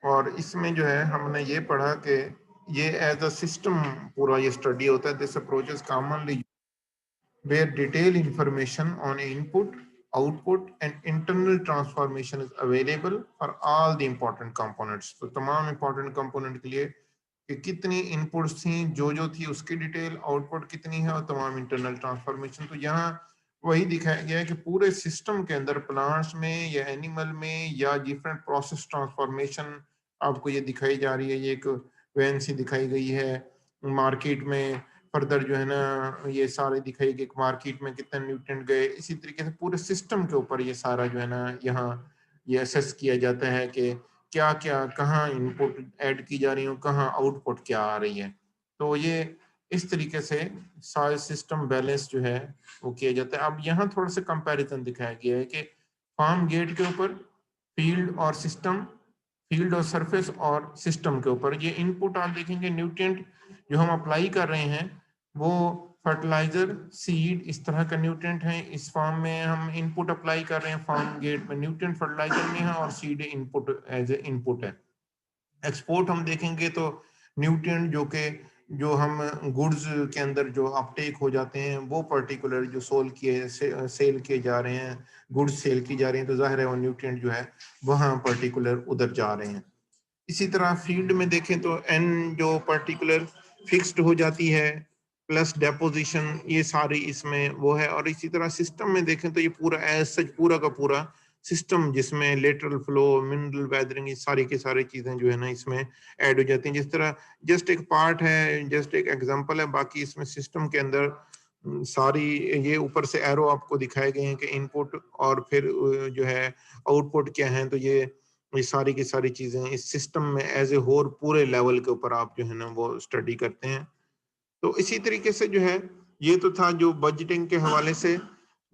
اور اس میں جو ہے ہم نے یہ پڑھا کہ یہ ایز اے سسٹم پورا یہ اسٹڈی ہوتا ہے. This approach is commonly where detailed information on input, output and internal transformation is available for all the important components. تو تمام important component کے لیے کہ کتنی انپٹس تھیں جو تھی اس کی ڈیٹیل، آؤٹ پٹ کتنی ہے اور تمام انٹرنل ٹرانسفارمیشن. تو یہاں وہی دکھایا گیا ہے کہ پورے سسٹم کے اندر پلانٹس میں یا اینیمل میں یا ڈفرینٹ پروسیس ٹرانسفارمیشن آپ کو یہ دکھائی جا رہی ہے. یہ ایک وین سی دکھائی گئی ہے مارکیٹ میں. فردر جو ہے نا یہ سارے دکھائی گئے مارکیٹ میں کتنے نیوٹرینٹ گئے. اسی طریقے سے پورے سسٹم کے اوپر یہ سارا جو ہے نا یہاں یہ اسیس کیا جاتا ہے کہ کیا کیا کہاں ان پٹ ایڈ کی جا رہی ہوں، کہاں آؤٹ پٹ کیا آ رہی ہے. تو یہ اس طریقے سے سارے سسٹم بیلنس جو ہے وہ کیا جاتا ہے. اب یہاں تھوڑا سا کمپیریزن دکھایا گیا ہے کہ فارم گیٹ کے اوپر فیلڈ اور سسٹم، فیلڈ اور سرفیس اور سسٹم کے اوپر یہ ان پٹ آپ دیکھیں گے نیوٹرینٹ جو ہم اپلائی کر رہے ہیں وہ فرٹیلائزر، سیڈ اس طرح کا نیوٹرینٹ ہے. اس فارم میں ہم ان پٹ اپلائی کر رہے ہیں فارم گیٹ میں نیوٹرینٹ فرٹیلائزر میں ہے اور said in put as a ان پٹ ہے. ایکسپورٹ ہم دیکھیں گے تو نیوٹرینٹ جو ہم گڈز کے اندر جو اپٹیک ہو جاتے ہیں وہ پرٹیکولر جو سیل کیے جا رہے ہیں، گڈز سیل کی جا رہی ہیں تو ظاہر ہے وہ نیوٹرینٹ جو ہے وہاں پرٹیکولر ادھر جا رہے ہیں. اسی طرح فیلڈ میں دیکھیں تو این جو پرٹیکولر فکسڈ ہو جاتی ہے پلس ڈیپوزیشن یہ ساری اس میں وہ ہے. اور اسی طرح سسٹم میں دیکھیں تو یہ پورا ایز سچ پورا کا پورا سسٹم جس میں لیٹرل فلو، منرل ویدرنگ، یہ ساری کی ساری چیزیں جو ہے نا اس میں ایڈ ہو جاتی ہیں. جس طرح جسٹ ایک پارٹ ہے، جسٹ ایک ایگزامپل ہے، باقی اس میں سسٹم کے اندر ساری یہ اوپر سے ایرو آپ کو دکھائے گئے ہیں کہ ان پٹ اور پھر جو ہے آؤٹ پٹ کیا ہیں. تو یہ ساری کی ساری چیزیں اس سسٹم میں ایز اے ہول پورے لیول کے اوپر آپ جو ہے نا وہ اسٹڈی کرتے ہیں. تو اسی طریقے سے جو ہے یہ تو تھا جو بجٹنگ کے حوالے سے.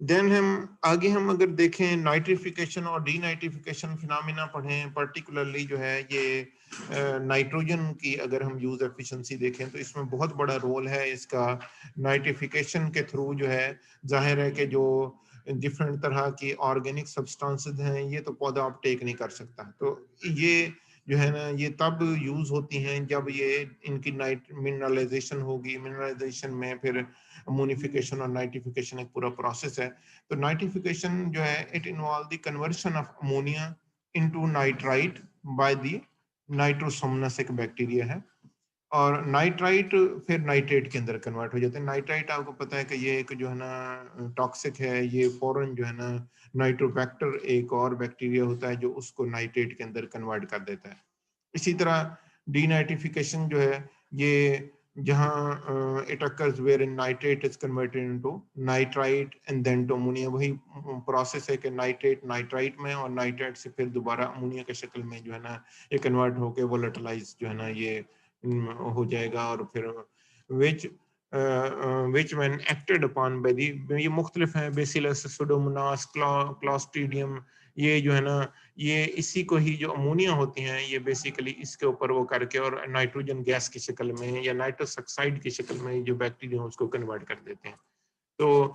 دین ہم اگر دیکھیں نائٹریفیکیشن اور ڈی نائٹریفیکیشن فینامینا پڑھیں، پرٹیکولرلی جو ہے یہ نائٹروجن کی اگر ہم یوز ایفیشنسی دیکھیں تو اس میں بہت بڑا رول ہے اس کا. نائٹریفیکیشن کے تھرو جو ہے ظاہر ہے کہ جو ڈفرینٹ طرح کی آرگینک سبسٹانسز ہیں یہ تو پودا اپ ٹیک نہیں کر سکتا. تو یہ جو ہے نا یہ تب یوز ہوتی ہیں جب یہ ان کی منرلائزیشن ہوگی. منرلائزیشن میں پھر امونیفیکیشن اور نائٹریفیکیشن ایک پورا پروسیس ہے. تو نائٹریفیکیشن جو ہے it involve the conversion of ammonia into nitrite by the nitrosomonas ایک بیکٹیریا ہے. اور نائٹرائٹ پھر نائٹریٹ کے اندر کنورٹ ہو جاتے ہیں. نائٹرائٹ آپ کو پتا ہے کہ یہ ایک جو ہے نا ٹاکسک ہے. یہ فوراً جو ہے نا نائٹروبیکٹر ایک اور بیکٹیریا ہوتا ہے جو اس کو نائٹریٹ کے اندر کنورٹ کر دیتا ہے. اسی طرح ڈی نائٹریفیکیشن جو ہے یہ جہاں it occurs wherein nitrate is converted into nitrite and then to ammonia. وہی پروسیس ہے کہ نائٹریٹ نائٹرائٹ میں اور نائٹرائٹ سے پھر دوبارہ امونیا کے شکل میں جو ہے نا یہ کنورٹ ہو کے وولٹلائز جو ہے نا یہ ہو جائے گا. اور پھر which when acted upon by the یہ مختلف ہیں بیسیلس، سوڈوموناس، کلاسٹریڈیم. یہ جو ہے نا یہ اسی کو ہی جو امونیا ہوتی ہیں یہ بیسیکلی اس کے اوپر وہ کر کے اور نائٹروجن گیس کی شکل میں یا نائٹرس آکسائڈ کی شکل میں جو بیکٹیریا اس کو کنورٹ کر دیتے ہیں. تو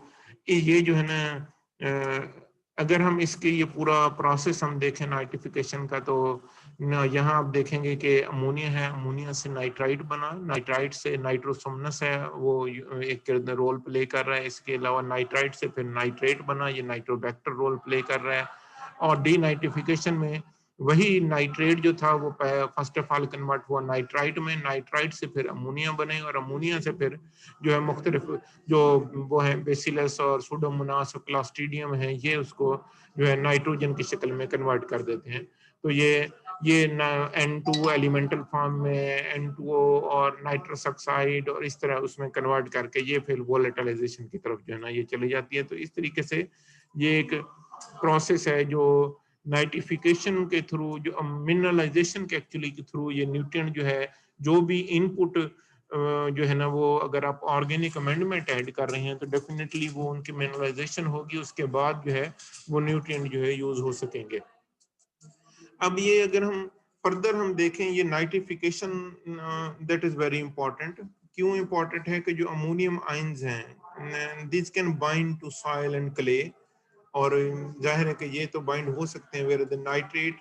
یہ جو ہے نا اگر ہم اس کے یہ پورا پروسیس ہم دیکھیں نائٹریفیکیشن کا تو یہاں آپ دیکھیں گے کہ امونیا ہے، امونیا سے نائٹرائٹ بنا، نائٹرائٹ سے نائٹروسومنس ہے وہ ایک رول پلے کر رہا ہے. اس کے علاوہ نائٹرائٹ سے پھر نائٹریٹ بنا، یہ نائٹروبیکٹر رول پلے کر رہا ہے. اور ڈی نائٹریفیکیشن میں وہی نائٹریٹ جو تھا وہ فرسٹ آف آل کنورٹ ہوا نائٹرائٹ میں، نائٹرائٹ سے پھر امونیا بنے اور امونیا سے پھر جو ہے مختلف جو وہ ہیں بیسیلس اور سوڈوموناس اور کلاسٹریڈیم ہیں یہ اس کو جو ہے نائٹروجن کی شکل میں کنورٹ کر دیتے ہیں. تو یہ N2 ایلیمنٹل فارم میں N2O اور نائٹرس آکسائڈ اور اس طرح اس میں کنورٹ کر کے یہ پھر وولٹائلائزیشن کی طرف جو ہے نا یہ چلی جاتی ہے. تو اس طریقے سے یہ ایک پروسیس ہے جو نائٹریفیکیشن کے تھرو جو منرلائزیشن کے ایکچولی کے تھرو یہ نیوٹرینٹ جو ہے جو بھی ان پٹ جو ہے نا وہ اگر آپ آرگینک امینڈمنٹ ایڈ کر رہے ہیں تو ڈیفینیٹلی وہ ان کی منرلائزیشن ہوگی، اس کے بعد جو ہے وہ نیوٹرینٹ جو ہے یوز ہو سکیں گے. اب یہ اگر ہم فردر ہم دیکھیں یہ nitrification that is very important. کیوں امپورٹنٹ ہے کہ جو امونیم آئنز ہیں these can bind to soil and clay. اور ظاہر ہے کہ یہ تو بائنڈ ہو سکتے ہیں where the nitrate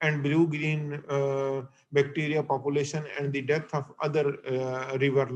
and blue green bacteria population and the death of other river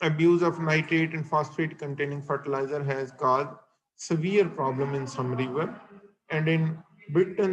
abuse of nitrate and phosphate containing fertilizer has caused severe problem in some river, and in Britain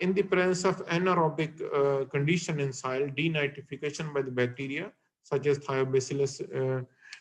in the presence of anaerobic condition in soil, denitrification by the bacteria such as thiobacillus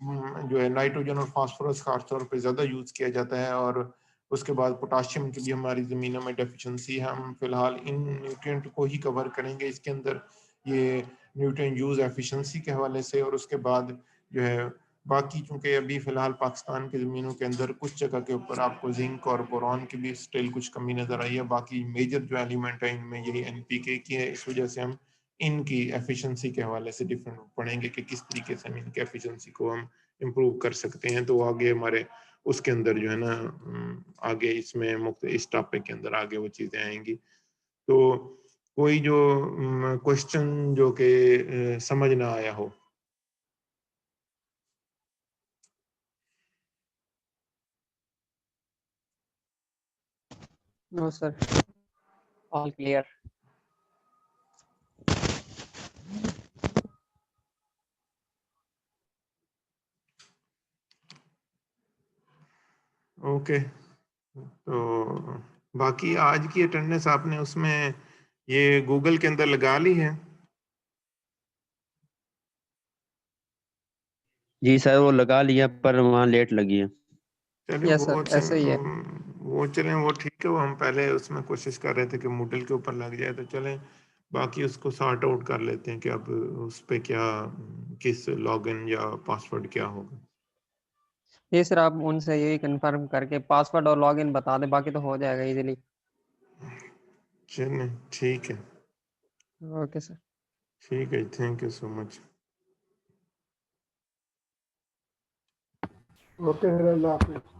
جو ہے nitrogen اور phosphorus خاص طور پہ زیادہ use کیا جاتا ہے، اور اس کے بعد پوٹاشیم کی بھی ہماری زمینوں میں ڈیفیشنسی ہے. ہم فی الحال ان نیوٹرینٹ کو ہی کور کریں گے اس کے اندر، یہ نیوٹرین یوز ایفیشنسی کے حوالے سے. اور اس کے بعد جو ہے باقی، چونکہ ابھی فی الحال پاکستان کی زمینوں کے اندر کچھ جگہ کے اوپر آپ کو زنک اور بوران کی بھی اسٹل کچھ کمی نظر آئی ہے. باقی میجر جو ایلیمنٹ ہے ان میں یہی NPK کی ہے. اس وجہ سے ہم ان کی ایفیشنسی کے حوالے سے ڈفرینٹ پڑھیں گے کہ کس طریقے سے ہم ان کی ایفیشنسی کو ہم امپروو کر سکتے ہیں. تو آگے ہمارے اس کے اندر جو ہے نا آگے اس میں اس ٹاپک کے اندر آگے وہ چیزیں آئیں گی. تو کوئی جو کوشچن جو کہ سمجھ نہ آیا ہو؟ No sir, all clear. Okay. تو باقی آج کی اٹینڈنس آپ نے اس میں یہ گوگل کے اندر لگا لی ہے؟ جی سر وہ لگا لیا پر وہاں لیٹ لگی ہے. چلیں Yes sir, ایسے ہی ہے. وہ چلیں وہ ٹھیک ہے. وہ ہم پہلے اس میں کوشش کر رہے تھے کہ موڈل کے اوپر لگ جائے، تو چلیں باقی اس کو سارٹ آؤٹ کر لیتے ہیں کہ اب اس پہ کیا، کس لاگ ان یا پاسورڈ کیا ہوگا. یہ سر آپ ان سے یہی کنفرم کر کے پاسورڈ اور لاگ ان بتا دیں، باقی تو ہو جائے گا ایزیلی. چلیں ٹھیک ہے. Okay sir. ٹھیک ہے، thank you so much. Okay sir, اللہ حافظ.